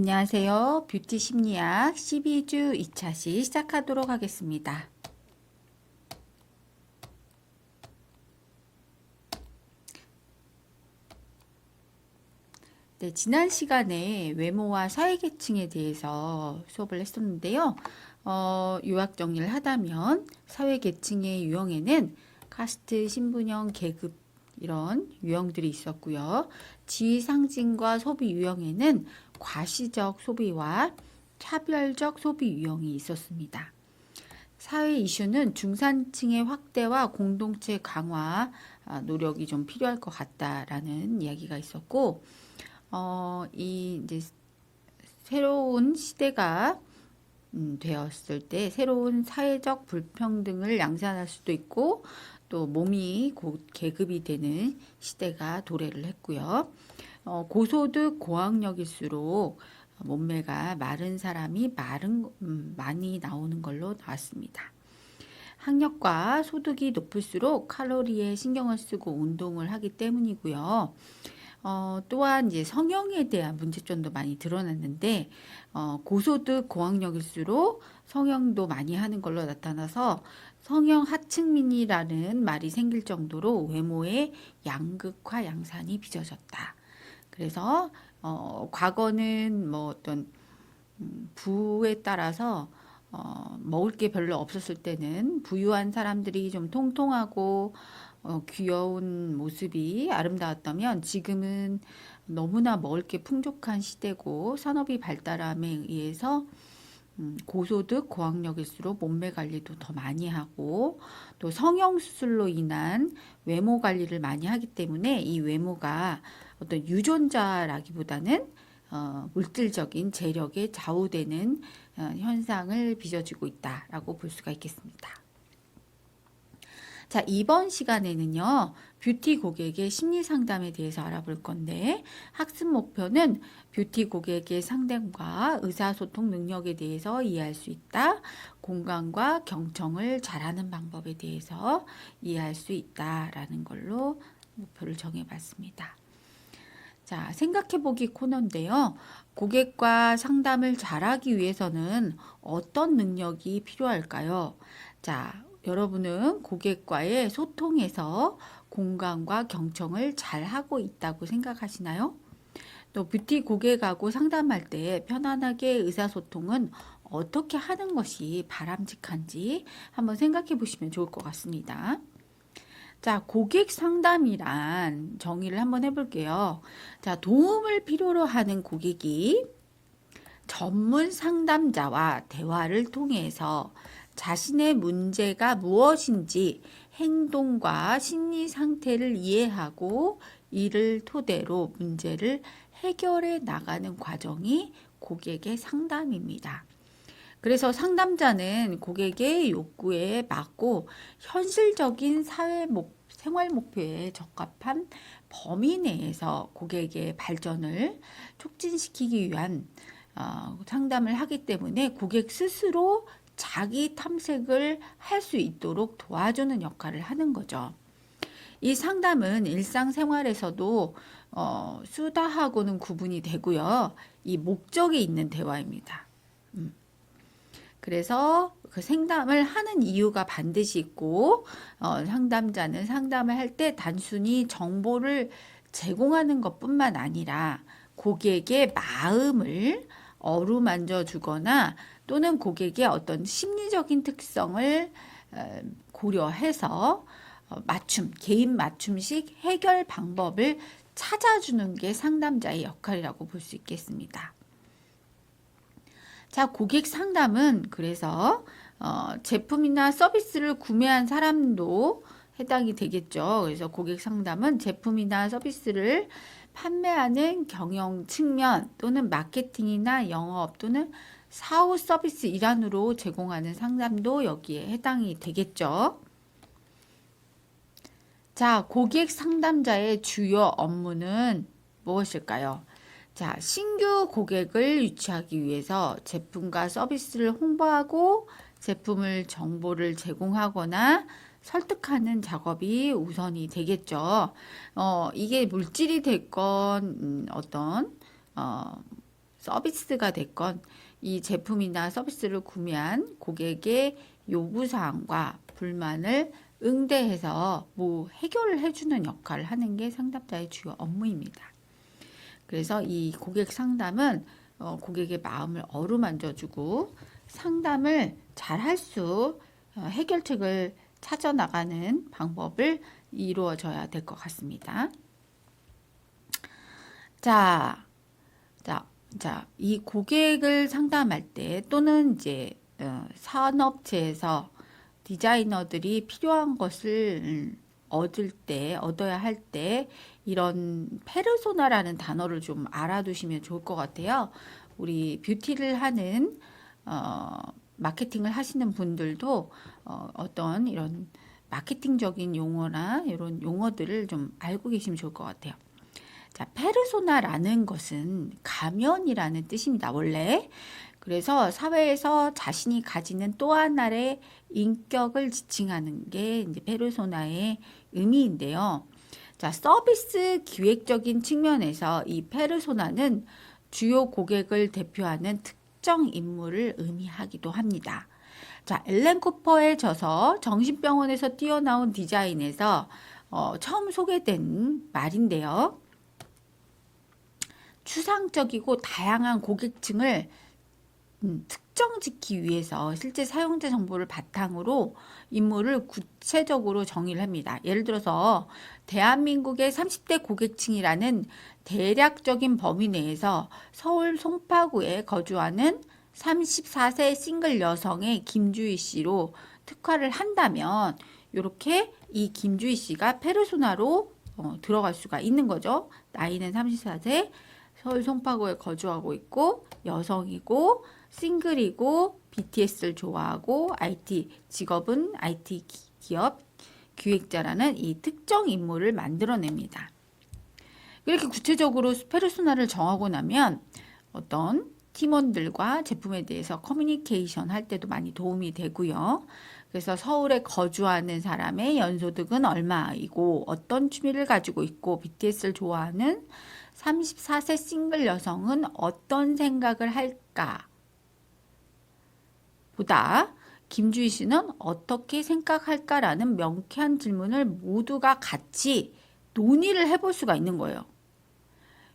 안녕하세요. 뷰티 심리학 12주 2차시 시작하도록 하겠습니다. 네, 지난 시간에 외모와 사회계층에 대해서 수업을 했었는데요. 요약 정리를 하자면 사회계층의 유형에는 카스트, 신분형, 계급 이런 유형들이 있었고요. 지위 상징과 소비 유형에는 과시적 소비와 차별적 소비 유형이 있었습니다. 사회 이슈는 중산층의 확대와 공동체 강화 노력이 좀 필요할 것 같다라는 이야기가 있었고, 이제 새로운 시대가 되었을 때 새로운 사회적 불평등을 양산할 수도 있고 또 몸이 곧 계급이 되는 시대가 도래를 했고요. 고소득 고학력일수록 몸매가 마른 사람이 많이 나오는 걸로 나왔습니다. 학력과 소득이 높을수록 칼로리에 신경을 쓰고 운동을 하기 때문이고요. 또한 이제 성형에 대한 문제점도 많이 드러났는데 고소득 고학력일수록 성형도 많이 하는 걸로 나타나서 성형 하층민이라는 말이 생길 정도로 외모의 양극화 양산이 빚어졌다. 그래서 과거는 뭐 어떤 부에 따라서 먹을 게 별로 없었을 때는 부유한 사람들이 좀 통통하고 귀여운 모습이 아름다웠다면 지금은 너무나 먹을 게 풍족한 시대고 산업이 발달함에 의해서 고소득 고학력일수록 몸매 관리도 더 많이 하고 또 성형수술로 인한 외모 관리를 많이 하기 때문에 이 외모가 어떤 유전자라기보다는 물질적인 재력에 좌우되는 현상을 빚어지고 있다라고 볼 수가 있겠습니다. 자, 이번 시간에는요, 뷰티 고객의 심리 상담에 대해서 알아볼 건데, 학습 목표는 뷰티 고객의 상담과 의사소통 능력에 대해서 이해할 수 있다, 공감과 경청을 잘하는 방법에 대해서 이해할 수 있다라는 걸로 목표를 정해봤습니다. 자, 생각해보기 코너인데요. 고객과 상담을 잘하기 위해서는 어떤 능력이 필요할까요? 자, 여러분은 고객과의 소통에서 공감과 경청을 잘 하고 있다고 생각하시나요? 또 뷰티 고객하고 상담할 때 편안하게 의사소통은 어떻게 하는 것이 바람직한지 한번 생각해 보시면 좋을 것 같습니다. 자, 고객 상담이란 정의를 한번 해볼게요. 자, 도움을 필요로 하는 고객이 전문 상담자와 대화를 통해서 자신의 문제가 무엇인지 행동과 심리 상태를 이해하고 이를 토대로 문제를 해결해 나가는 과정이 고객의 상담입니다. 그래서 상담자는 고객의 욕구에 맞고 현실적인 생활 목표에 적합한 범위 내에서 고객의 발전을 촉진시키기 위한 상담을 하기 때문에 고객 스스로 자기 탐색을 할 수 있도록 도와주는 역할을 하는 거죠. 이 상담은 일상생활에서도 수다하고는 구분이 되고요. 이 목적이 있는 대화입니다. 그래서 그 상담을 하는 이유가 반드시 있고 상담자는 상담을 할 때 단순히 정보를 제공하는 것뿐만 아니라 고객의 마음을 어루만져 주거나 또는 고객의 어떤 심리적인 특성을 고려해서 개인 맞춤식 해결 방법을 찾아주는 게 상담자의 역할이라고 볼 수 있겠습니다. 자, 고객 상담은 그래서 제품이나 서비스를 구매한 사람도 해당이 되겠죠. 그래서 고객 상담은 제품이나 서비스를 판매하는 경영 측면 또는 마케팅이나 영업 또는 사후 서비스 일환으로 제공하는 상담도 여기에 해당이 되겠죠. 자, 고객 상담자의 주요 업무는 무엇일까요? 자, 신규 고객을 유치하기 위해서 제품과 서비스를 홍보하고 제품을 정보를 제공하거나 설득하는 작업이 우선이 되겠죠. 이게 물질이 됐건 어떤 서비스가 됐건 이 제품이나 서비스를 구매한 고객의 요구사항과 불만을 응대해서 뭐 해결을 해주는 역할을 하는 게 상담자의 주요 업무입니다. 그래서 이 고객 상담은 고객의 마음을 어루만져주고 상담을 잘 할 수 해결책을 찾아 나가는 방법을 이루어져야 될 것 같습니다. 자, 이 고객을 상담할 때 또는 이제 산업체에서 디자이너들이 필요한 것을 얻어야 할 때 이런 페르소나라는 단어를 좀 알아두시면 좋을 것 같아요. 우리 뷰티를 하는 마케팅을 하시는 분들도 어떤 이런 마케팅적인 용어나 이런 용어들을 좀 알고 계시면 좋을 것 같아요. 자, 페르소나라는 것은 가면이라는 뜻입니다. 원래. 그래서 사회에서 자신이 가지는 또 하나의 인격을 지칭하는 게 이제 페르소나의 의미인데요. 자, 서비스 기획적인 측면에서 이 페르소나는 주요 고객을 대표하는 특정 인물을 의미하기도 합니다. 자, 앨런 쿠퍼의 저서 정신병원에서 뛰어나온 디자인에서 처음 소개된 말인데요. 추상적이고 다양한 고객층을 특정짓기 위해서 실제 사용자 정보를 바탕으로 인물을 구체적으로 정의를 합니다. 예를 들어서 대한민국의 30대 고객층이라는 대략적인 범위 내에서 서울 송파구에 거주하는 34세 싱글 여성의 김주희 씨로 특화를 한다면 이렇게 이 김주희 씨가 페르소나로 들어갈 수가 있는 거죠. 나이는 34세, 서울 송파구에 거주하고 있고 여성이고 싱글이고 BTS를 좋아하고 직업은 IT 기업 기획자라는 이 특정 인물을 만들어냅니다. 이렇게 구체적으로 페르소나를 정하고 나면 어떤 팀원들과 제품에 대해서 커뮤니케이션 할 때도 많이 도움이 되고요. 그래서 서울에 거주하는 사람의 연소득은 얼마이고 어떤 취미를 가지고 있고 BTS를 좋아하는 34세 싱글 여성은 어떤 생각을 할까? 보다 김주희 씨는 어떻게 생각할까라는 명쾌한 질문을 모두가 같이 논의를 해볼 수가 있는 거예요.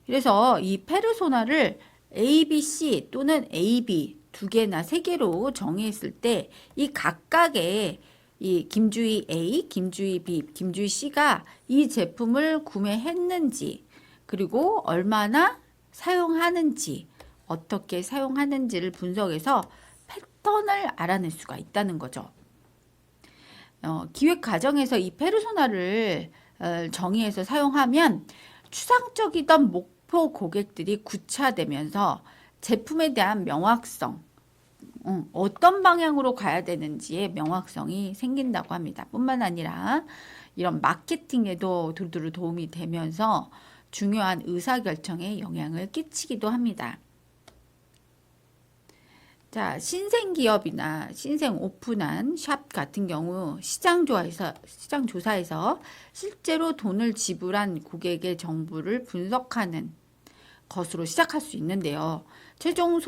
그래서 이 페르소나를 ABC 또는 AB 두 개나 세 개로 정의했을 때 이 각각의 이 김주희 A, 김주희 B, 김주희 C가 이 제품을 구매했는지 그리고 얼마나 사용하는지 어떻게 사용하는지를 분석해서 패턴을 알아낼 수가 있다는 거죠. 기획 과정에서 이 페르소나를 정의해서 사용하면 추상적이던 목표 고객들이 구체화되면서 제품에 대한 명확성, 어떤 방향으로 가야 되는지의 명확성이 생긴다고 합니다. 뿐만 아니라 이런 마케팅에도 두루두루 도움이 되면서 중요한 의사결정에 영향을 끼치기도 합니다. 자, 신생기업이나 신생 오픈한 샵 같은 경우 시장 조사에서 실제로 돈을 지불한 고객의 정보를 분석하는 것으로 시작할 수 있는데요. 최종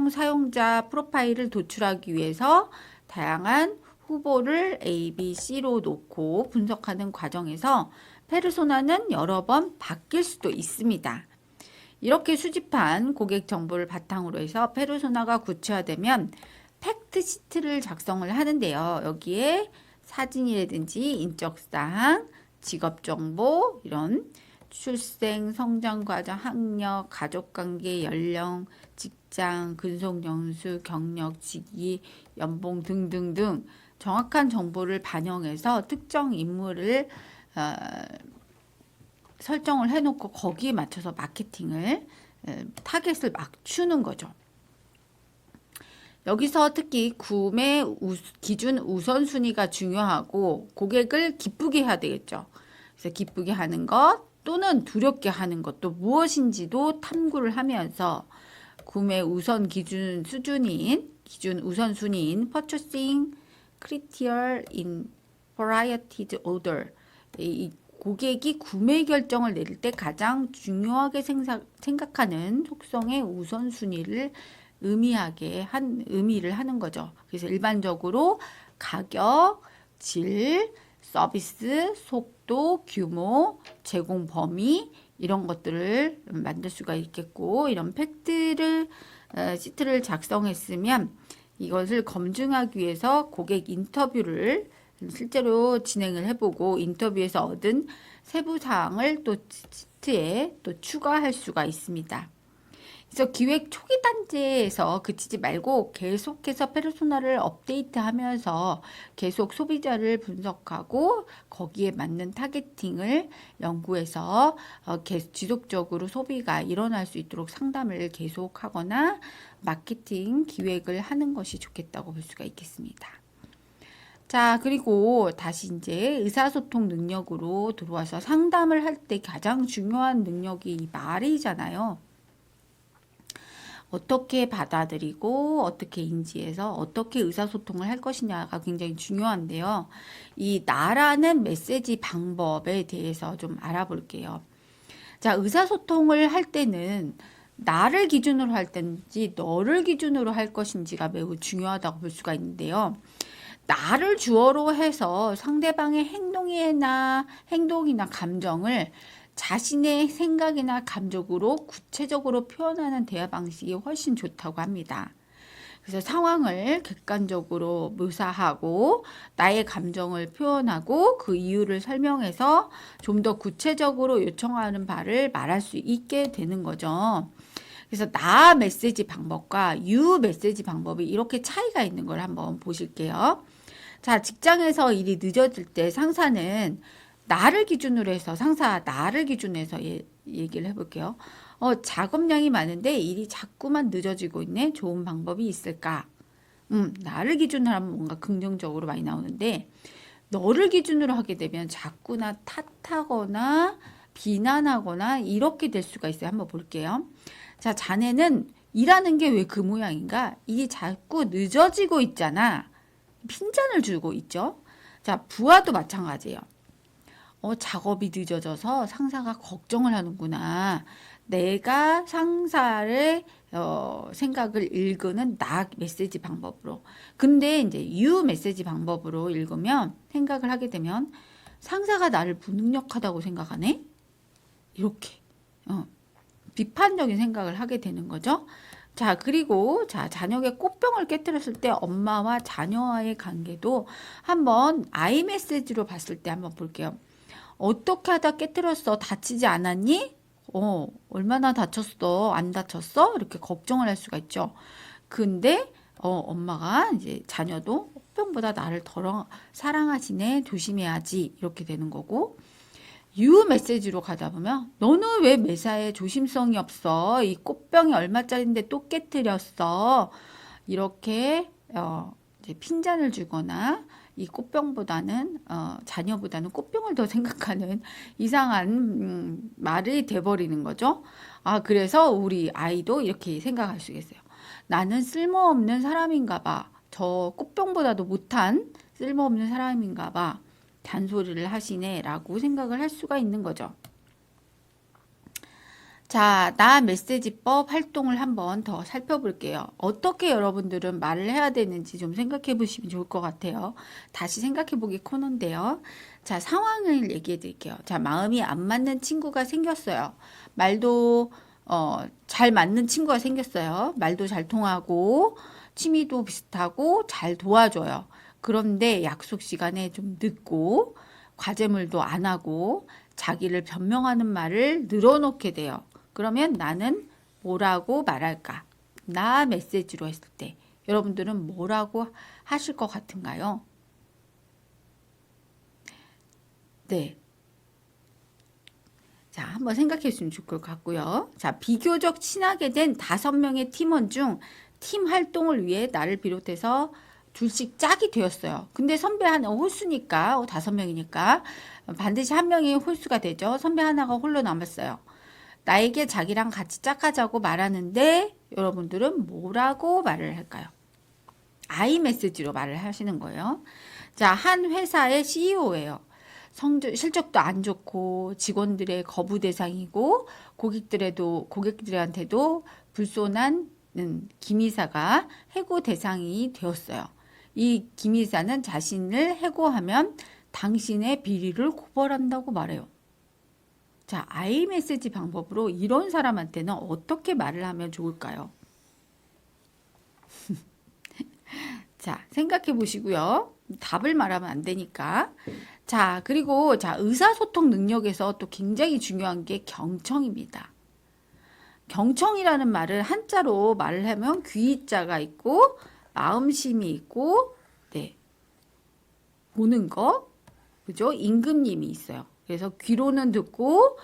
사용자 프로파일을 도출하기 위해서 다양한 후보를 A, B, C로 놓고 분석하는 과정에서 페르소나는 여러 번 바뀔 수도 있습니다. 이렇게 수집한 고객 정보를 바탕으로 해서 페르소나가 구체화되면 팩트 시트를 작성을 하는데요. 여기에 사진이라든지 인적사항, 직업정보, 이런 출생, 성장 과정, 학력, 가족관계, 연령, 직장, 근속연수, 경력, 직위, 연봉 등등등 정확한 정보를 반영해서 특정 인물을 설정을 해놓고 거기에 맞춰서 마케팅을 타겟을 맞추는 거죠. 여기서 특히 구매 기준 우선순위가 중요하고 고객을 기쁘게 해야 되겠죠. 그래서 기쁘게 하는 것 또는 두렵게 하는 것도 무엇인지도 탐구를 하면서 구매 우선 기준 우선순위인 purchasing criteria in variety order 이 고객이 구매 결정을 내릴 때 가장 중요하게 생각하는 속성의 우선순위를 의미를 하는 거죠. 그래서 일반적으로 가격, 질, 서비스, 속도, 규모, 제공 범위 이런 것들을 만들 수가 있겠고, 이런 시트를 작성했으면 이것을 검증하기 위해서 고객 인터뷰를 실제로 진행을 해보고 인터뷰에서 얻은 세부 사항을 또 시트에 또 추가할 수가 있습니다. 그래서 기획 초기 단계에서 그치지 말고 계속해서 페르소나를 업데이트하면서 계속 소비자를 분석하고 거기에 맞는 타겟팅을 연구해서 지속적으로 소비가 일어날 수 있도록 상담을 계속하거나 마케팅 기획을 하는 것이 좋겠다고 볼 수가 있겠습니다. 자, 그리고 다시 이제 의사소통 능력으로 들어와서 상담을 할 때 가장 중요한 능력이 이 말이잖아요. 어떻게 받아들이고 어떻게 인지해서 어떻게 의사소통을 할 것이냐가 굉장히 중요한데요. 이 나라는 메시지 방법에 대해서 좀 알아볼게요. 자, 의사소통을 할 때는 나를 기준으로 할 때인지 너를 기준으로 할 것인지가 매우 중요하다고 볼 수가 있는데요. 나를 주어로 해서 상대방의 행동이나 감정을 자신의 생각이나 감정으로 구체적으로 표현하는 대화 방식이 훨씬 좋다고 합니다. 그래서 상황을 객관적으로 묘사하고 나의 감정을 표현하고 그 이유를 설명해서 좀 더 구체적으로 요청하는 바를 말할 수 있게 되는 거죠. 그래서 나 메시지 방법과 유 메시지 방법이 이렇게 차이가 있는 걸 한번 보실게요. 자, 직장에서 일이 늦어질 때 상사는 나를 기준으로 해서 얘기를 해볼게요. 작업량이 많은데 일이 자꾸만 늦어지고 있네. 좋은 방법이 있을까? 나를 기준으로 하면 뭔가 긍정적으로 많이 나오는데 너를 기준으로 하게 되면 자꾸나 탓하거나 비난하거나 이렇게 될 수가 있어요. 한번 볼게요. 자, 자네는 일하는 게 왜 그 모양인가? 일이 자꾸 늦어지고 있잖아. 핀잔을 주고 있죠. 자, 부하도 마찬가지예요. 작업이 늦어져서 상사가 걱정을 하는구나. 내가 상사의 생각을 읽는 나 메시지 방법으로. 근데 이제 유 메시지 방법으로 읽으면 생각을 하게 되면 상사가 나를 무능력하다고 생각하네? 이렇게 비판적인 생각을 하게 되는 거죠. 자, 그리고 자녀에게 꽃병을 깨뜨렸을 때 엄마와 자녀와의 관계도 한번 아이 메시지로 봤을 때 한번 볼게요. 어떻게 하다 깨뜨렸어? 다치지 않았니? 얼마나 다쳤어? 안 다쳤어? 이렇게 걱정을 할 수가 있죠. 근데 엄마가 이제 자녀도 꽃병보다 나를 더 사랑하시네. 조심해야지. 이렇게 되는 거고. 유 메시지로 가다 보면 너는 왜 매사에 조심성이 없어? 이 꽃병이 얼마짜리인데 또 깨뜨렸어? 이렇게 이제 핀잔을 주거나 이 꽃병보다는 자녀보다는 꽃병을 더 생각하는 이상한 말이 돼버리는 거죠. 그래서 우리 아이도 이렇게 생각할 수 있어요. 나는 쓸모없는 사람인가 봐. 저 꽃병보다도 못한 쓸모없는 사람인가 봐. 잔소리를 하시네 라고 생각을 할 수가 있는 거죠. 자, 나 메시지법 활동을 한번 더 살펴볼게요. 어떻게 여러분들은 말을 해야 되는지 좀 생각해 보시면 좋을 것 같아요. 다시 생각해 보기 코너인데요. 자, 상황을 얘기해 드릴게요. 자, 마음이 안 맞는 친구가 생겼어요. 말도 잘 맞는 친구가 생겼어요. 말도 잘 통하고 취미도 비슷하고 잘 도와줘요. 그런데 약속 시간에 좀 늦고 과제물도 안 하고 자기를 변명하는 말을 늘어놓게 돼요. 그러면 나는 뭐라고 말할까? 나 메시지로 했을 때 여러분들은 뭐라고 하실 것 같은가요? 네. 자, 한번 생각해 주시면 좋을 것 같고요. 자, 비교적 친하게 된 5명의 팀원 중 팀 활동을 위해 나를 비롯해서 둘씩 짝이 되었어요. 근데 선배 하나 홀수니까 5명이니까 반드시 한 명이 홀수가 되죠. 선배 하나가 홀로 남았어요. 나에게 자기랑 같이 짝하자고 말하는데 여러분들은 뭐라고 말을 할까요? 아이 메시지로 말을 하시는 거예요. 자, 한 회사의 CEO예요. 실적도 안 좋고 직원들의 거부 대상이고 고객들한테도 불손한 김이사가 해고 대상이 되었어요. 이 김이사는 자신을 해고하면 당신의 비리를 고발한다고 말해요. 자, 아이메시지 방법으로 이런 사람한테는 어떻게 말을 하면 좋을까요? 자, 생각해 보시고요. 답을 말하면 안 되니까. 자, 그리고 의사소통 능력에서 또 굉장히 중요한 게 경청입니다. 경청이라는 말을 한자로 말을 하면 귀자가 있고 마음심이 있고 보는 거, 그죠? 임금님이 있어요. 그래서 귀로는 듣고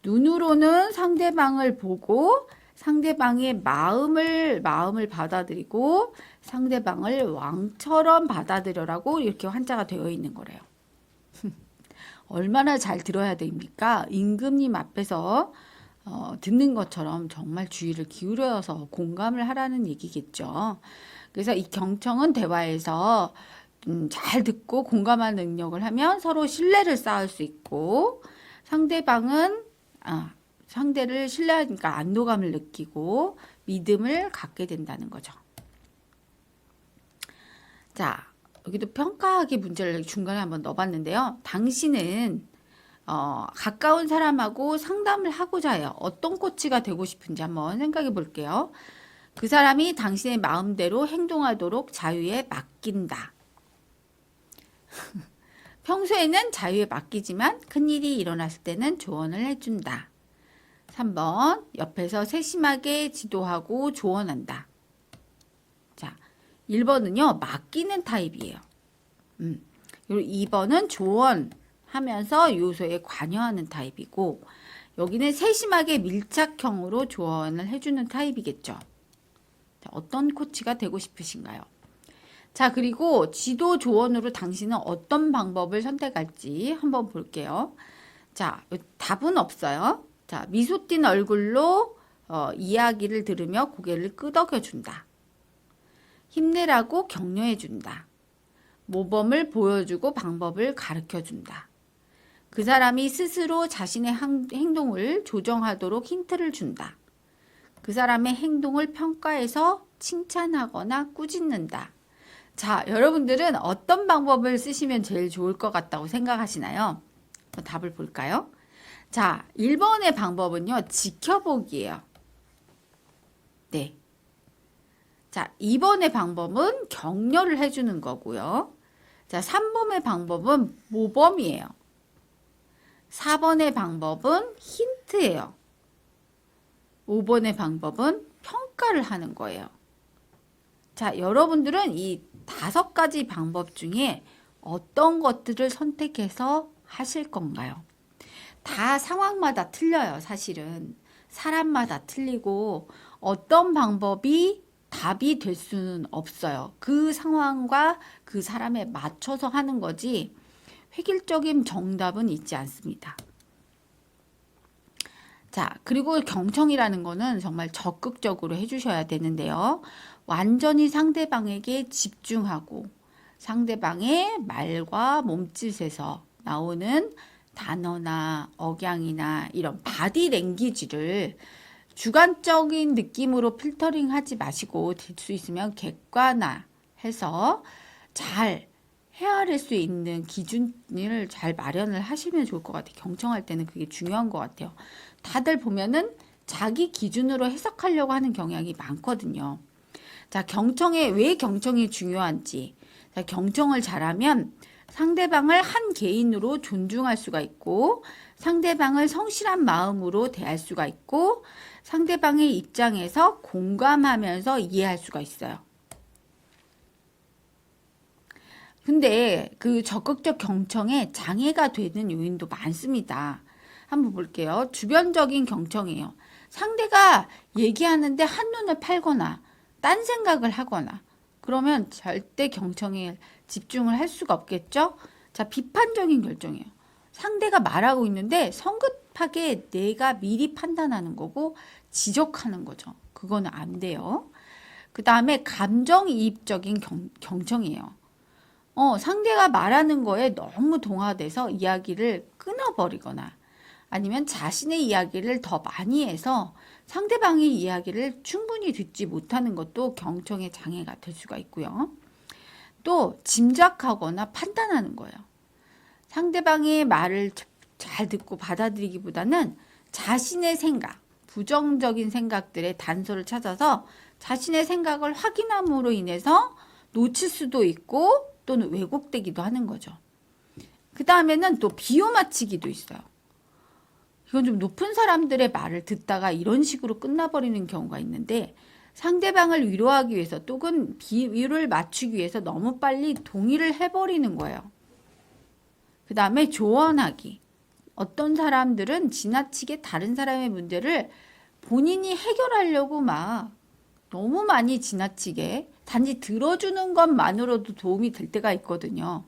눈으로는 상대방을 보고 상대방의 마음을 받아들이고 상대방을 왕처럼 받아들여라고 이렇게 한자가 되어 있는 거래요. 얼마나 잘 들어야 됩니까? 임금님 앞에서 듣는 것처럼 정말 주의를 기울여서 공감을 하라는 얘기겠죠. 그래서 이 경청은 대화에서 잘 듣고 공감하는 능력을 하면 서로 신뢰를 쌓을 수 있고 상대방은 상대를 신뢰하니까 안도감을 느끼고 믿음을 갖게 된다는 거죠. 자, 여기도 평가하기 문제를 중간에 한번 넣어봤는데요. 당신은 가까운 사람하고 상담을 하고자 해요. 어떤 코치가 되고 싶은지 한번 생각해 볼게요. 그 사람이 당신의 마음대로 행동하도록 자유에 맡긴다. 평소에는 자유에 맡기지만 큰일이 일어났을 때는 조언을 해준다. 3번, 옆에서 세심하게 지도하고 조언한다. 자, 1번은요, 맡기는 타입이에요. 그리고 2번은 조언하면서 요소에 관여하는 타입이고, 여기는 세심하게 밀착형으로 조언을 해주는 타입이겠죠. 자, 어떤 코치가 되고 싶으신가요? 자, 그리고 지도 조언으로 당신은 어떤 방법을 선택할지 한번 볼게요. 자, 답은 없어요. 자, 미소 띈 얼굴로 이야기를 들으며 고개를 끄덕여준다. 힘내라고 격려해준다. 모범을 보여주고 방법을 가르쳐준다. 그 사람이 스스로 자신의 행동을 조정하도록 힌트를 준다. 그 사람의 행동을 평가해서 칭찬하거나 꾸짖는다. 자, 여러분들은 어떤 방법을 쓰시면 제일 좋을 것 같다고 생각하시나요? 답을 볼까요? 자, 1번의 방법은요, 지켜보기예요. 네. 자, 2번의 방법은 격려를 해주는 거고요. 자, 3번의 방법은 모범이에요. 4번의 방법은 힌트예요. 5번의 방법은 평가를 하는 거예요. 자, 여러분들은 이 5가지 방법 중에 어떤 것들을 선택해서 하실 건가요? 다 상황마다 틀려요, 사실은. 사람마다 틀리고 어떤 방법이 답이 될 수는 없어요. 그 상황과 그 사람에 맞춰서 하는 거지 획일적인 정답은 있지 않습니다. 자, 그리고 경청이라는 거는 정말 적극적으로 해주셔야 되는데요. 완전히 상대방에게 집중하고 상대방의 말과 몸짓에서 나오는 단어나 억양이나 이런 바디 랭귀지를 주관적인 느낌으로 필터링 하지 마시고 될 수 있으면 객관화해서 잘 헤아릴 수 있는 기준을 잘 마련을 하시면 좋을 것 같아요. 경청할 때는 그게 중요한 것 같아요. 다들 보면은 자기 기준으로 해석하려고 하는 경향이 많거든요. 자, 왜 경청이 중요한지. 자, 경청을 잘하면 상대방을 한 개인으로 존중할 수가 있고 상대방을 성실한 마음으로 대할 수가 있고 상대방의 입장에서 공감하면서 이해할 수가 있어요. 근데 그 적극적 경청에 장애가 되는 요인도 많습니다. 한번 볼게요. 주변적인 경청이에요. 상대가 얘기하는데 한눈을 팔거나 딴 생각을 하거나 그러면 절대 경청에 집중을 할 수가 없겠죠? 자, 비판적인 결정이에요. 상대가 말하고 있는데 성급하게 내가 미리 판단하는 거고 지적하는 거죠. 그거는 안 돼요. 그 다음에 감정이입적인 경청이에요. 상대가 말하는 거에 너무 동화돼서 이야기를 끊어버리거나 아니면 자신의 이야기를 더 많이 해서 상대방의 이야기를 충분히 듣지 못하는 것도 경청의 장애가 될 수가 있고요. 또 짐작하거나 판단하는 거예요. 상대방의 말을 잘 듣고 받아들이기보다는 자신의 생각, 부정적인 생각들의 단서를 찾아서 자신의 생각을 확인함으로 인해서 놓칠 수도 있고 또는 왜곡되기도 하는 거죠. 그 다음에는 또 비유 맞히기도 있어요. 이건 좀 높은 사람들의 말을 듣다가 이런 식으로 끝나버리는 경우가 있는데 상대방을 위로하기 위해서 또는 비유를 맞추기 위해서 너무 빨리 동의를 해버리는 거예요. 그 다음에 조언하기. 어떤 사람들은 지나치게 다른 사람의 문제를 본인이 해결하려고 막 너무 많이 지나치게 단지 들어주는 것만으로도 도움이 될 때가 있거든요.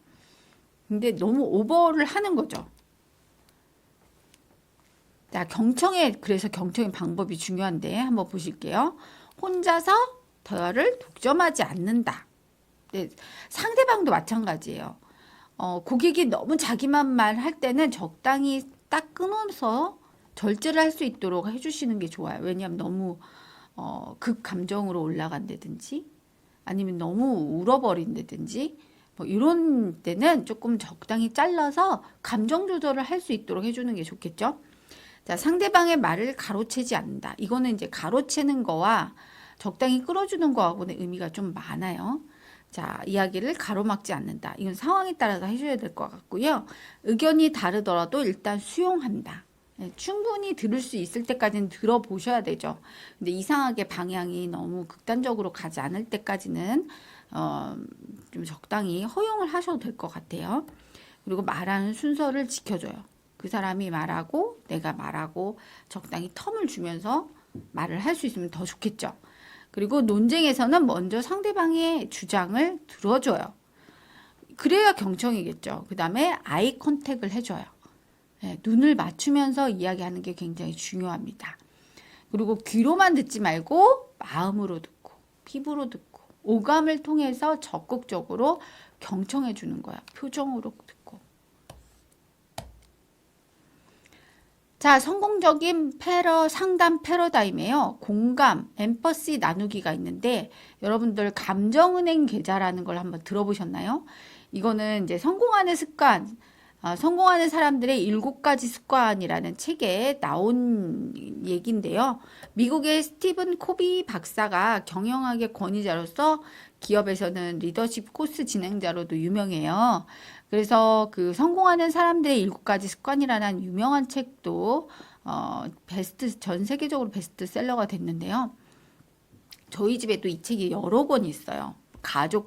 근데 너무 오버를 하는 거죠. 자, 그래서 경청의 방법이 중요한데 한번 보실게요. 혼자서 대화를 독점하지 않는다. 네, 상대방도 마찬가지예요. 고객이 너무 자기만 말할 때는 적당히 딱 끊어서 절제를 할 수 있도록 해주시는 게 좋아요. 왜냐하면 너무 극감정으로 올라간다든지 아니면 너무 울어버린다든지 뭐 이런 때는 조금 적당히 잘라서 감정 조절을 할 수 있도록 해주는 게 좋겠죠. 자, 상대방의 말을 가로채지 않는다. 이거는 이제 가로채는 거와 적당히 끌어주는 거하고는 의미가 좀 많아요. 자, 이야기를 가로막지 않는다. 이건 상황에 따라서 해줘야 될 것 같고요. 의견이 다르더라도 일단 수용한다. 네, 충분히 들을 수 있을 때까지는 들어보셔야 되죠. 근데 이상하게 방향이 너무 극단적으로 가지 않을 때까지는 좀 적당히 허용을 하셔도 될 것 같아요. 그리고 말하는 순서를 지켜줘요. 그 사람이 말하고 내가 말하고 적당히 텀을 주면서 말을 할 수 있으면 더 좋겠죠. 그리고 논쟁에서는 먼저 상대방의 주장을 들어줘요. 그래야 경청이겠죠. 그 다음에 아이 컨택을 해줘요. 네, 눈을 맞추면서 이야기하는 게 굉장히 중요합니다. 그리고 귀로만 듣지 말고 마음으로 듣고 피부로 듣고 오감을 통해서 적극적으로 경청해 주는 거야. 표정으로 듣고. 자, 성공적인 상담 패러다임에요. 공감, 엠퍼시 나누기가 있는데 여러분들 감정은행 계좌라는 걸 한번 들어보셨나요? 이거는 이제 성공하는 습관, 성공하는 사람들의 7가지 습관이라는 책에 나온 얘기인데요. 미국의 스티븐 코비 박사가 경영학의 권위자로서 기업에서는 리더십 코스 진행자로도 유명해요. 그래서 그 성공하는 사람들의 7가지 습관이라는 유명한 책도 전 세계적으로 베스트셀러가 됐는데요. 저희 집에도 이 책이 여러 권 있어요.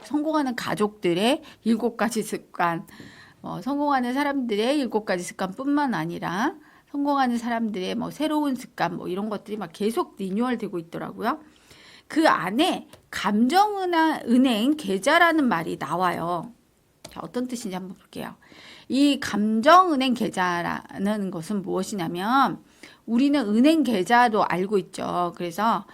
성공하는 가족들의 7가지 습관, 성공하는 사람들의 7가지 습관뿐만 아니라 성공하는 사람들의 새로운 습관 이런 것들이 막 계속 리뉴얼 되고 있더라고요. 그 안에 감정은행 계좌라는 말이 나와요. 자, 어떤 뜻인지 한번 볼게요. 이 감정은행 계좌라는 것은 무엇이냐면 우리는 은행 계좌도 알고 있죠. 그래서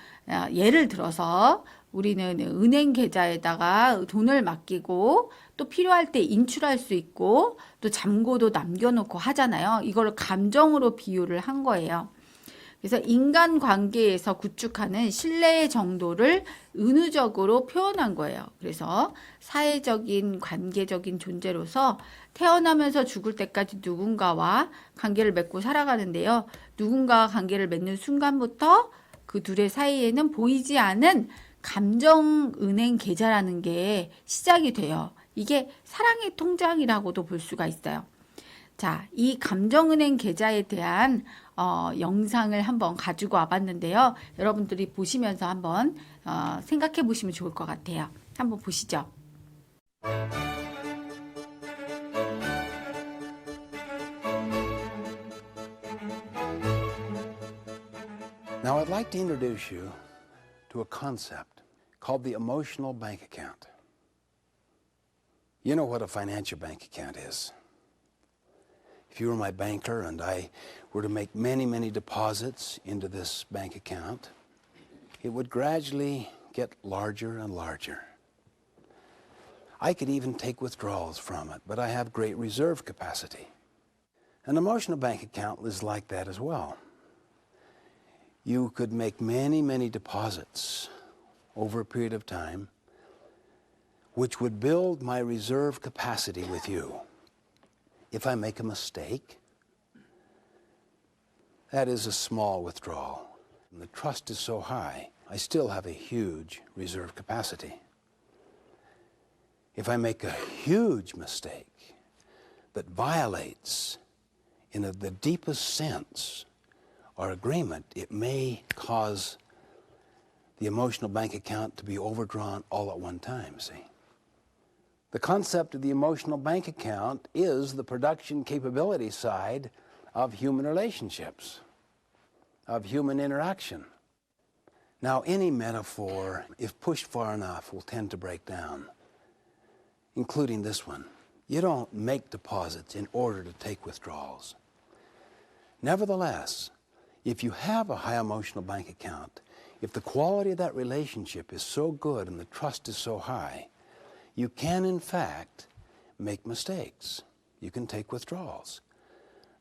예를 들어서 우리는 은행 계좌에다가 돈을 맡기고 또 필요할 때 인출할 수 있고 또 잔고도 남겨놓고 하잖아요. 이걸 감정으로 비유를 한 거예요. 그래서 인간관계에서 구축하는 신뢰의 정도를 은유적으로 표현한 거예요. 그래서 사회적인 관계적인 존재로서 태어나면서 죽을 때까지 누군가와 관계를 맺고 살아가는데요. 누군가와 관계를 맺는 순간부터 그 둘의 사이에는 보이지 않은 감정은행 계좌라는 게 시작이 돼요. 이게 사랑의 통장이라고도 볼 수가 있어요. 자, 이 감정은행 계좌에 대한 영상을 한번 가지고 와봤는데요. 여러분들이 보시면서 한번 생각해 보시면 좋을 것 같아요. 한번 보시죠. Now I'd like to introduce you to a concept called the emotional bank account. You know what a financial bank account is. If you were my banker and I were to make many, many deposits into this bank account, it would gradually get larger and larger. I could even take withdrawals from it, but I have great reserve capacity. An emotional bank account is like that as well. You could make many, many deposits over a period of time, which would build my reserve capacity with you. If I make a mistake, that is a small withdrawal. And the trust is so high, I still have a huge reserve capacity. If I make a huge mistake that violates, in the deepest sense, our agreement, it may cause the emotional bank account to be overdrawn all at one time, see? The concept of the emotional bank account is the production capability side of human relationships, of human interaction. Now, any metaphor, if pushed far enough, will tend to break down, including this one. You don't make deposits in order to take withdrawals. Nevertheless, if you have a high emotional bank account, if the quality of that relationship is so good and the trust is so high, you can, in fact, make mistakes. You can take withdrawals.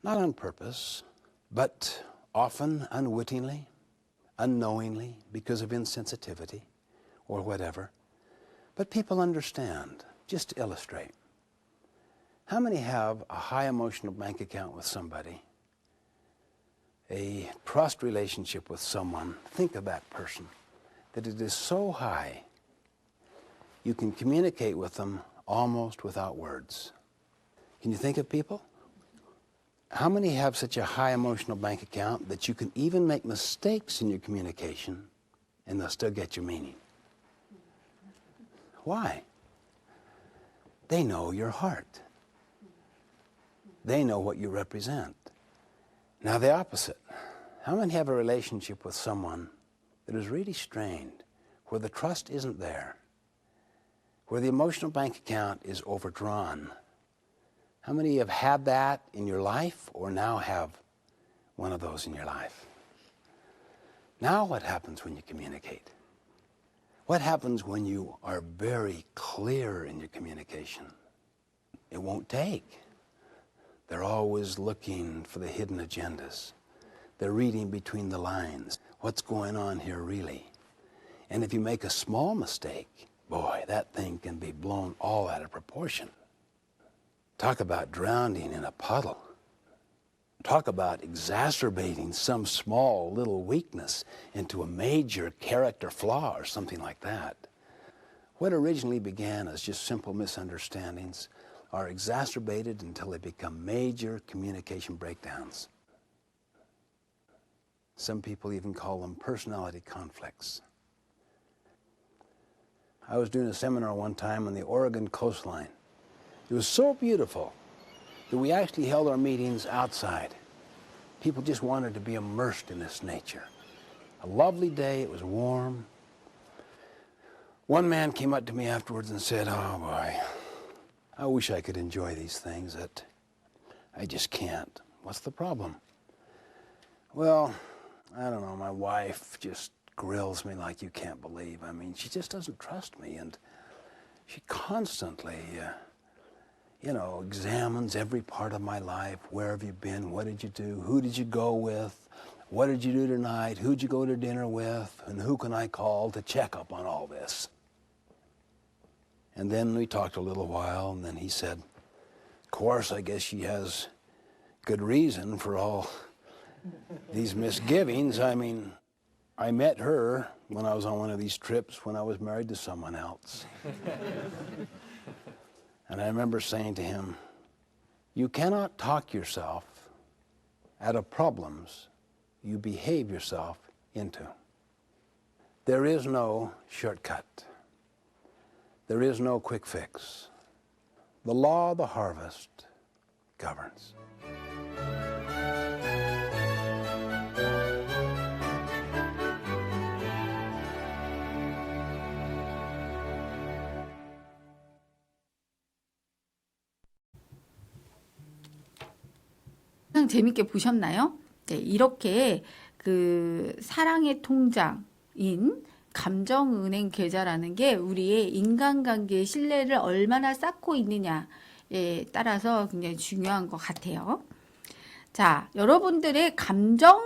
Not on purpose, but often unwittingly, unknowingly, because of insensitivity or whatever. But people understand. Just to illustrate, how many have a high emotional bank account with somebody, a trust relationship with someone, think of that person, that it is so high you can communicate with them almost without words? Can you think of people? How many have such a high emotional bank account that you can even make mistakes in your communication and they'll still get your meaning? Why? They know your heart. They know what you represent. Now the opposite. How many have a relationship with someone that is really strained, where the trust isn't there, where the emotional bank account is overdrawn? How many have had that in your life or now have one of those in your life? Now what happens when you communicate? What happens when you are very clear in your communication? It won't take. They're always looking for the hidden agendas. They're reading between the lines. What's going on here really? And if you make a small mistake, boy, that thing can be blown all out of proportion. Talk about drowning in a puddle. Talk about exacerbating some small little weakness into a major character flaw or something like that. What originally began as just simple misunderstandings are exacerbated until they become major communication breakdowns. Some people even call them personality conflicts. I was doing a seminar one time on the Oregon coastline. It was so beautiful that we actually held our meetings outside. People just wanted to be immersed in this nature. A lovely day, it was warm. One man came up to me afterwards and said, "Oh boy, I wish I could enjoy these things, that I just can't." "What's the problem?" "Well, I don't know, my wife just grills me like you can't believe. I mean, she just doesn't trust me, and she constantly examines every part of my life. Where have you been? What did you do? Who did you go with? What did you do tonight? Who'd you go to dinner with? And who can I call to check up on all this?" And then we talked a little while, and then he said, "Of course, I guess she has good reason for all these misgivings. I mean, I met her when I was on one of these trips when I was married to someone else." And I remember saying to him, "You cannot talk yourself out of problems you behave yourself into. There is no shortcut. There is no quick fix. The law of the harvest governs." 영상 재밌게 보셨나요? 네, 이렇게 그 사랑의 통장인 감정은행 계좌라는 게 우리의 인간관계의 신뢰를 얼마나 쌓고 있느냐에 따라서 굉장히 중요한 것 같아요. 자, 여러분들의 감성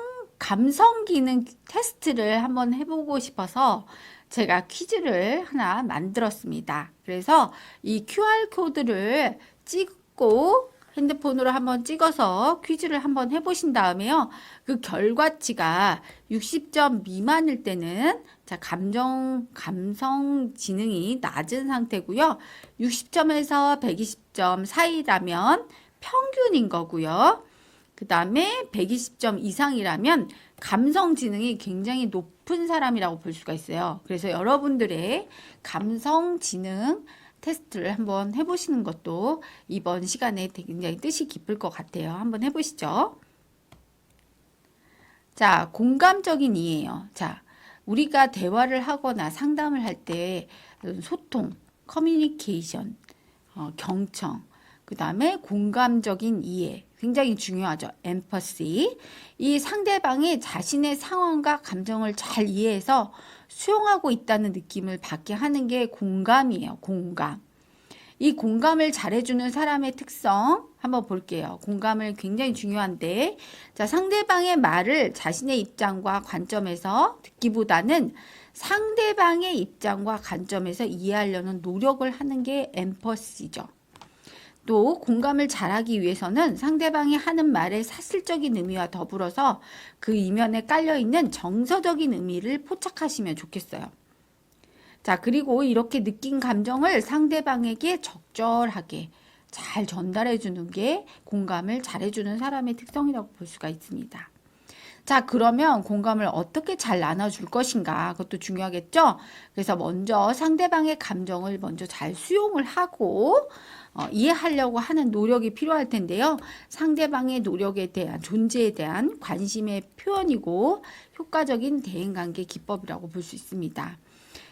기능 테스트를 한번 해보고 싶어서 제가 퀴즈를 하나 만들었습니다. 그래서 이 QR코드를 찍고 핸드폰으로 한번 찍어서 퀴즈를 한번 해보신 다음에요. 그 결과치가 60점 미만일 때는 자, 감성 지능이 낮은 상태고요. 60점에서 120점 사이라면 평균인 거고요. 그 다음에 120점 이상이라면 감성 지능이 굉장히 높은 사람이라고 볼 수가 있어요. 그래서 여러분들의 감성 지능 테스트를 한번 해보시는 것도 이번 시간에 굉장히 뜻이 깊을 것 같아요. 한번 해보시죠. 자, 공감적인 이해요. 자, 우리가 대화를 하거나 상담을 할 때 소통, 커뮤니케이션, 경청, 그 다음에 공감적인 이해 굉장히 중요하죠. 엠퍼시. 이 상대방이 자신의 상황과 감정을 잘 이해해서 수용하고 있다는 느낌을 받게 하는 게 공감이에요. 공감. 이 공감을 잘해주는 사람의 특성 한번 볼게요. 공감을 굉장히 중요한데, 자, 상대방의 말을 자신의 입장과 관점에서 듣기보다는 상대방의 입장과 관점에서 이해하려는 노력을 하는 게 엠퍼시죠. 또 공감을 잘하기 위해서는 상대방이 하는 말의 사실적인 의미와 더불어서 그 이면에 깔려있는 정서적인 의미를 포착하시면 좋겠어요. 자, 그리고 이렇게 느낀 감정을 상대방에게 적절하게 잘 전달해 주는 게 공감을 잘해주는 사람의 특성이라고 볼 수가 있습니다. 자, 그러면 공감을 어떻게 잘 나눠줄 것인가? 그것도 중요하겠죠? 그래서 먼저 상대방의 감정을 먼저 잘 수용을 하고 이해하려고 하는 노력이 필요할 텐데요. 상대방의 노력에 대한 존재에 대한 관심의 표현이고 효과적인 대인관계 기법이라고 볼 수 있습니다.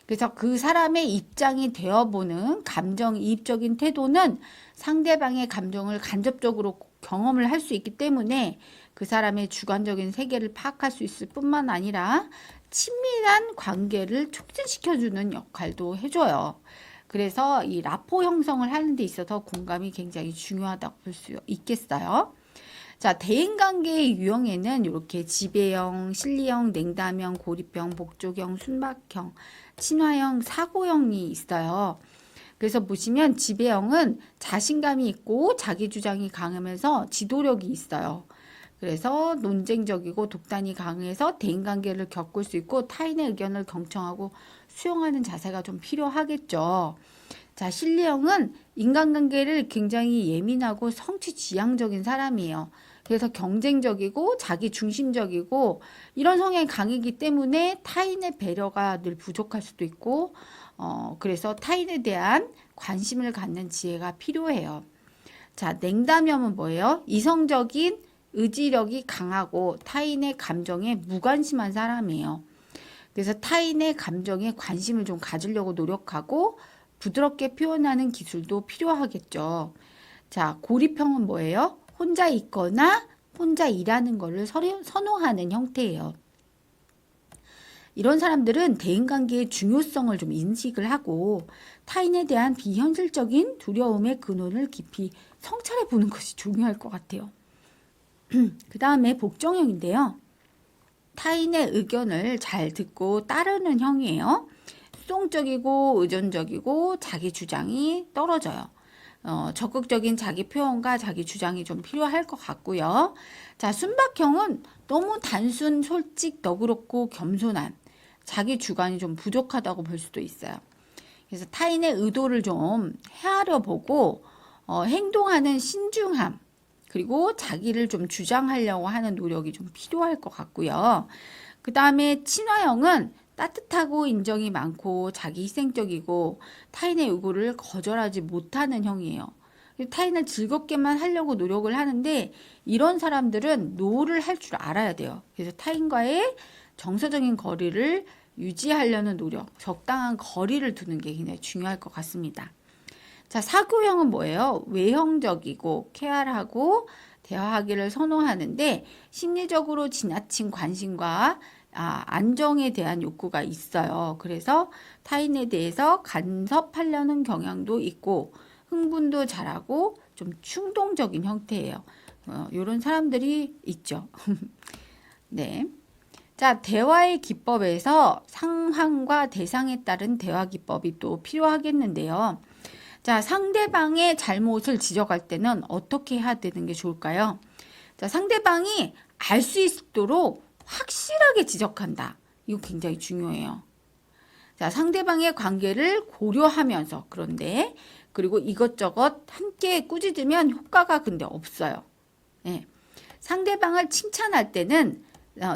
그래서 그 사람의 입장이 되어보는 감정이입적인 태도는 상대방의 감정을 간접적으로 경험을 할 수 있기 때문에 그 사람의 주관적인 세계를 파악할 수 있을 뿐만 아니라 친밀한 관계를 촉진시켜주는 역할도 해줘요. 그래서 이 라포 형성을 하는 데 있어서 공감이 굉장히 중요하다고 볼 수 있겠어요. 자, 대인관계의 유형에는 이렇게 지배형, 실리형, 냉담형, 고립형, 복종형, 순박형, 친화형, 사고형이 있어요. 그래서 보시면 지배형은 자신감이 있고 자기 주장이 강하면서 지도력이 있어요. 그래서 논쟁적이고 독단이 강해서 대인관계를 겪을 수 있고 타인의 의견을 경청하고 수용하는 자세가 좀 필요하겠죠. 자, 실리형은 인간관계를 굉장히 예민하고 성취지향적인 사람이에요. 그래서 경쟁적이고 자기 중심적이고 이런 성향이 강하기 때문에 타인의 배려가 늘 부족할 수도 있고 그래서 타인에 대한 관심을 갖는 지혜가 필요해요. 자, 냉담형은 뭐예요? 이성적인 의지력이 강하고 타인의 감정에 무관심한 사람이에요. 그래서 타인의 감정에 관심을 좀 가지려고 노력하고 부드럽게 표현하는 기술도 필요하겠죠. 자, 고립형은 뭐예요? 혼자 있거나 혼자 일하는 것을 선호하는 형태예요. 이런 사람들은 대인관계의 중요성을 좀 인식을 하고 타인에 대한 비현실적인 두려움의 근원을 깊이 성찰해 보는 것이 중요할 것 같아요. 그 다음에 복종형인데요. 타인의 의견을 잘 듣고 따르는 형이에요. 수동적이고 의존적이고 자기 주장이 떨어져요. 적극적인 자기 표현과 자기 주장이 좀 필요할 것 같고요. 자, 순박형은 너무 단순, 솔직, 너그럽고 겸손한 자기 주관이 좀 부족하다고 볼 수도 있어요. 그래서 타인의 의도를 좀 헤아려 보고 행동하는 신중함 그리고 자기를 좀 주장하려고 하는 노력이 좀 필요할 것 같고요. 그 다음에 친화형은 따뜻하고 인정이 많고 자기 희생적이고 타인의 요구를 거절하지 못하는 형이에요. 타인을 즐겁게만 하려고 노력을 하는데 이런 사람들은 노를 할 줄 알아야 돼요. 그래서 타인과의 정서적인 거리를 유지하려는 노력, 적당한 거리를 두는 게 굉장히 중요할 것 같습니다. 자, 사고형은 뭐예요? 외형적이고 쾌활하고 대화하기를 선호하는데 심리적으로 지나친 관심과 안정에 대한 욕구가 있어요. 그래서 타인에 대해서 간섭하려는 경향도 있고 흥분도 잘하고 좀 충동적인 형태예요. 이런 사람들이 있죠. 네. 자, 대화의 기법에서 상황과 대상에 따른 대화 기법이 또 필요하겠는데요. 자, 상대방의 잘못을 지적할 때는 어떻게 해야 되는 게 좋을까요? 자, 상대방이 알 수 있도록 확실하게 지적한다. 이거 굉장히 중요해요. 자, 상대방의 관계를 고려하면서 그런데 그리고 이것저것 함께 꾸짖으면 효과가 근데 없어요. 예. 상대방을 칭찬할 때는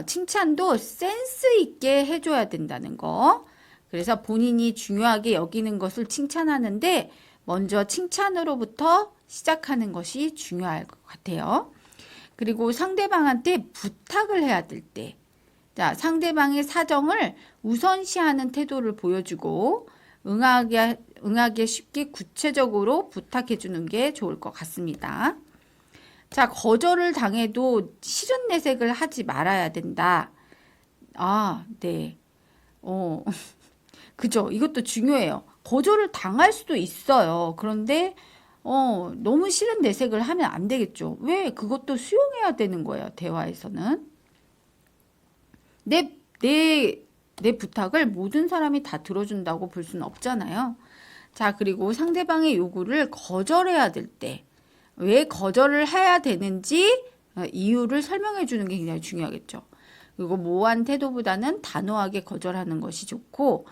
칭찬도 센스 있게 해줘야 된다는 거. 그래서 본인이 중요하게 여기는 것을 칭찬하는데 먼저 칭찬으로부터 시작하는 것이 중요할 것 같아요. 그리고 상대방한테 부탁을 해야 될 때, 자, 상대방의 사정을 우선시하는 태도를 보여주고 응하게 쉽게 구체적으로 부탁해 주는 게 좋을 것 같습니다. 자, 거절을 당해도 싫은 내색을 하지 말아야 된다. 네. 그죠. 이것도 중요해요. 거절을 당할 수도 있어요. 그런데, 너무 싫은 내색을 하면 안 되겠죠. 왜? 그것도 수용해야 되는 거예요. 대화에서는. 내 부탁을 모든 사람이 다 들어준다고 볼 수는 없잖아요. 자, 그리고 상대방의 요구를 거절해야 될 때, 왜 거절을 해야 되는지 이유를 설명해 주는 게 굉장히 중요하겠죠. 그리고 모호한 태도보다는 단호하게 거절하는 것이 좋고,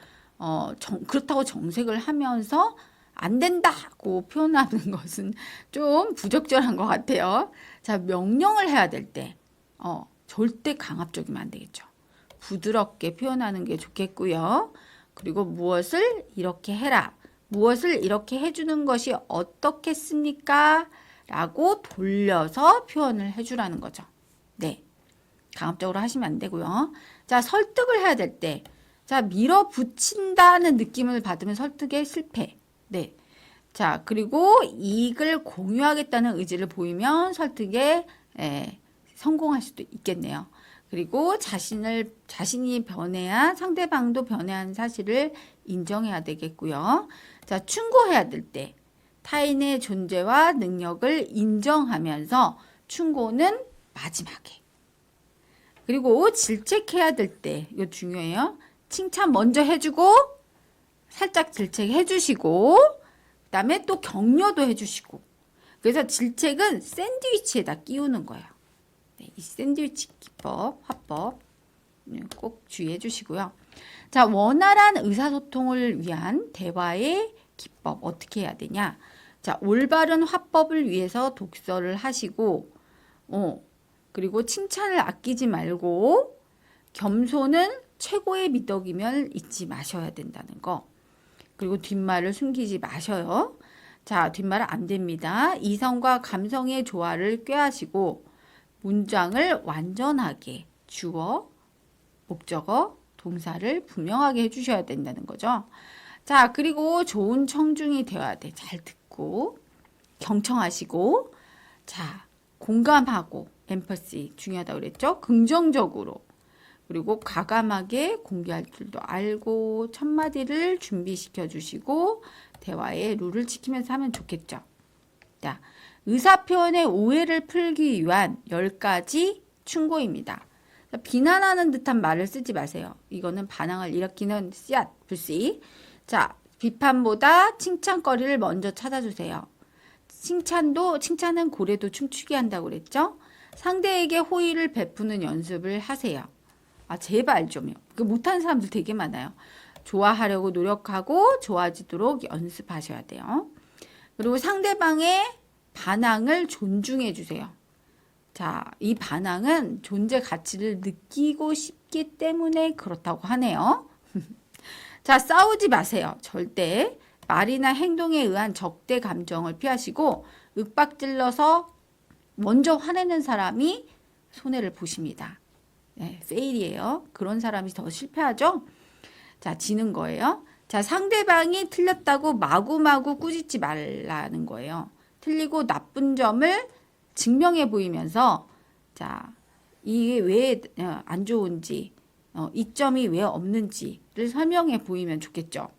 그렇다고 정색을 하면서 안 된다고 표현하는 것은 좀 부적절한 것 같아요. 자, 명령을 해야 될 때, 절대 강압적이면 안 되겠죠. 부드럽게 표현하는 게 좋겠고요. 그리고 무엇을 이렇게 해라. 무엇을 이렇게 해주는 것이 어떻겠습니까? 라고 돌려서 표현을 해주라는 거죠. 네. 강압적으로 하시면 안 되고요. 자, 설득을 해야 될 때. 자, 밀어붙인다는 느낌을 받으면 설득에 실패. 네. 자, 그리고 이익을 공유하겠다는 의지를 보이면 설득에 성공할 수도 있겠네요. 그리고 자신이 변해야 상대방도 변해한 사실을 인정해야 되겠고요. 자, 충고해야 될 때. 타인의 존재와 능력을 인정하면서 충고는 마지막에. 그리고 질책해야 될 때, 이거 중요해요. 칭찬 먼저 해주고, 살짝 질책해 주시고, 그 다음에 또 격려도 해주시고. 그래서 질책은 샌드위치에다 끼우는 거예요. 네, 이 샌드위치 기법, 화법 꼭 주의해 주시고요. 자, 원활한 의사소통을 위한 대화의 기법 어떻게 해야 되냐? 자, 올바른 화법을 위해서 독서를 하시고, 그리고 칭찬을 아끼지 말고, 겸손은 최고의 미덕임을 잊지 마셔야 된다는 거. 그리고 뒷말을 숨기지 마셔요. 자, 뒷말은 안 됩니다. 이성과 감성의 조화를 꾀하시고, 문장을 완전하게 주어, 목적어, 동사를 분명하게 해주셔야 된다는 거죠. 자, 그리고 좋은 청중이 되어야 돼. 잘 듣고, 경청하시고, 자, 공감하고, 엠퍼시 중요하다고 그랬죠? 긍정적으로. 그리고 과감하게 공개할 줄도 알고, 첫마디를 준비시켜 주시고, 대화의 룰을 지키면서 하면 좋겠죠. 자, 의사표현의 오해를 풀기 위한 10가지 충고입니다. 비난하는 듯한 말을 쓰지 마세요. 이거는 반항을 일으키는 씨앗, 불씨. 자, 비판보다 칭찬거리를 먼저 찾아주세요. 칭찬은 고래도 춤추게 한다고 그랬죠? 상대에게 호의를 베푸는 연습을 하세요. 제발 좀요. 못하는 사람들 되게 많아요. 좋아하려고 노력하고 좋아지도록 연습하셔야 돼요. 그리고 상대방의 반항을 존중해 주세요. 자, 이 반항은 존재 가치를 느끼고 싶기 때문에 그렇다고 하네요. 자, 싸우지 마세요. 절대. 말이나 행동에 의한 적대 감정을 피하시고 윽박질러서 먼저 화내는 사람이 손해를 보십니다. 네, 페일이에요. 그런 사람이 더 실패하죠. 자, 지는 거예요. 자, 상대방이 틀렸다고 마구마구 꾸짖지 말라는 거예요. 틀리고 나쁜 점을 증명해 보이면서 자, 이게 왜 안 좋은지 이점이 왜 없는지를 설명해 보이면 좋겠죠.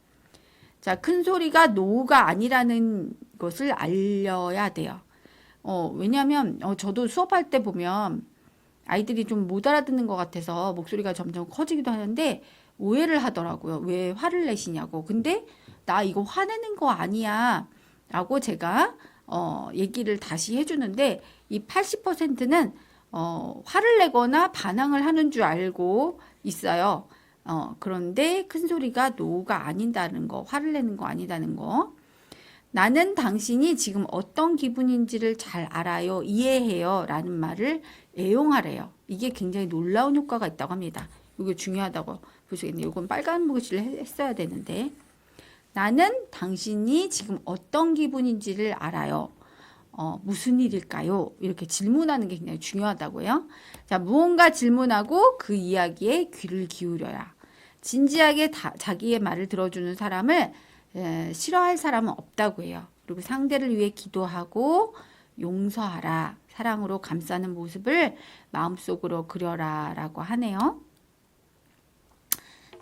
자, 큰 소리가 노가 아니라는 것을 알려야 돼요. 왜냐하면 저도 수업할 때 보면 아이들이 좀 못 알아듣는 것 같아서 목소리가 점점 커지기도 하는데 오해를 하더라고요. 왜 화를 내시냐고. 근데 나 이거 화내는 거 아니야 라고 제가 얘기를 다시 해주는데 이 80%는 화를 내거나 반항을 하는 줄 알고 있어요. 그런데 큰 소리가 노가 아니다는 거, 화를 내는 거 아니다는 거. 나는 당신이 지금 어떤 기분인지를 잘 알아요, 이해해요 라는 말을 애용하래요. 이게 굉장히 놀라운 효과가 있다고 합니다. 이게 중요하다고 보시겠네요. 이건 빨간 글씨를 했어야 되는데 나는 당신이 지금 어떤 기분인지를 알아요. 무슨 일일까요? 이렇게 질문하는 게 굉장히 중요하다고요. 자, 무언가 질문하고 그 이야기에 귀를 기울여야. 진지하게 자기의 말을 들어주는 사람을 싫어할 사람은 없다고 해요. 그리고 상대를 위해 기도하고 용서하라. 사랑으로 감싸는 모습을 마음속으로 그려라 라고 하네요.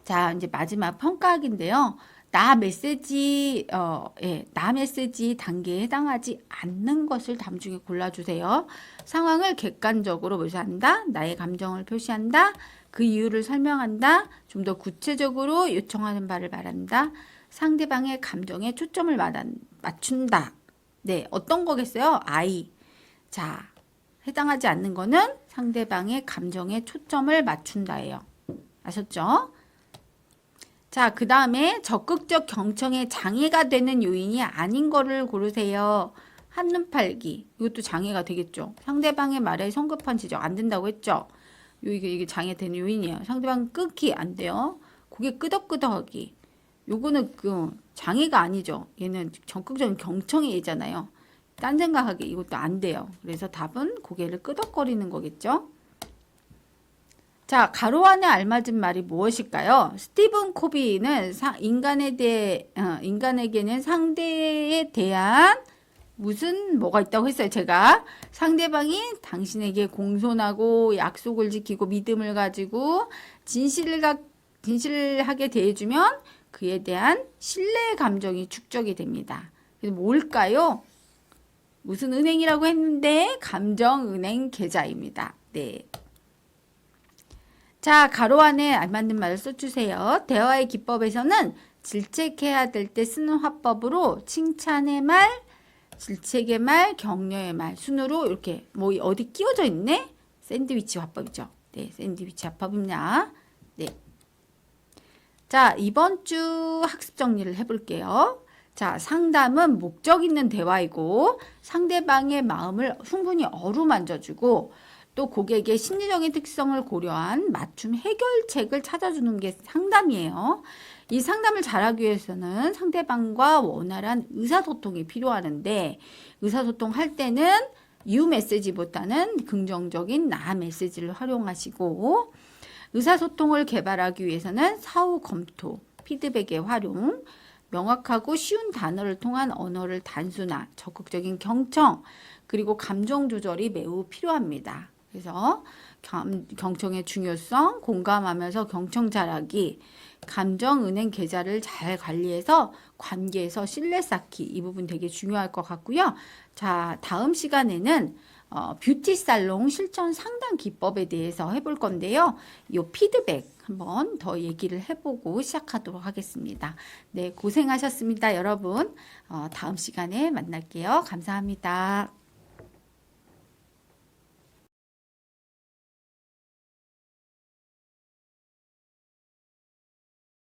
자, 이제 마지막 평가학인데요. 나 메시지 단계에 해당하지 않는 것을 다음 중에 골라주세요. 상황을 객관적으로 묘사한다. 나의 감정을 표시한다. 그 이유를 설명한다. 좀 더 구체적으로 요청하는 바를 말한다. 상대방의 감정에 초점을 맞춘다. 네, 어떤 거겠어요? I. 자, 해당하지 않는 거는 상대방의 감정에 초점을 맞춘다예요. 아셨죠? 자, 그 다음에 적극적 경청에 장애가 되는 요인이 아닌 거를 고르세요. 한눈 팔기. 이것도 장애가 되겠죠. 상대방의 말에 성급한 지적 안 된다고 했죠. 이게 장애되는 요인이에요. 상대방 끊기 안 돼요. 고개 끄덕끄덕하기. 요거는 장애가 아니죠. 얘는 적극적인 경청의 예잖아요. 딴 생각하기 이것도 안 돼요. 그래서 답은 고개를 끄덕거리는 거겠죠. 자, 가로 안에 알맞은 말이 무엇일까요? 스티븐 코비는 인간에게는 상대에 대한 뭐가 있다고 했어요. 제가 상대방이 당신에게 공손하고 약속을 지키고 믿음을 가지고 진실하게 대해주면 그에 대한 신뢰의 감정이 축적이 됩니다. 그래서 뭘까요? 무슨 은행이라고 했는데 감정은행 계좌입니다. 네. 자, 가로 안에 알맞는 말을 써주세요. 대화의 기법에서는 질책해야 될 때 쓰는 화법으로 칭찬의 말, 질책의 말, 격려의 말 순으로 이렇게 어디 끼워져 있네? 샌드위치 화법이죠. 네, 샌드위치 화법입니다. 네. 자, 이번 주 학습 정리를 해볼게요. 자, 상담은 목적 있는 대화이고 상대방의 마음을 충분히 어루만져주고 또 고객의 심리적인 특성을 고려한 맞춤 해결책을 찾아주는 게 상담이에요. 이 상담을 잘하기 위해서는 상대방과 원활한 의사소통이 필요하는데 의사소통할 때는 you 메시지보다는 긍정적인 나 메시지를 활용하시고 의사소통을 개발하기 위해서는 사후 검토, 피드백의 활용, 명확하고 쉬운 단어를 통한 언어를 단순화, 적극적인 경청, 그리고 감정 조절이 매우 필요합니다. 그래서 경청의 중요성, 공감하면서 경청 잘하기, 감정은행 계좌를 잘 관리해서 관계에서 신뢰 쌓기, 이 부분 되게 중요할 것 같고요. 자, 다음 시간에는 뷰티 살롱 실전 상담 기법에 대해서 해볼 건데요. 이 피드백 한번 더 얘기를 해보고 시작하도록 하겠습니다. 네, 고생하셨습니다, 여러분. 다음 시간에 만날게요. 감사합니다.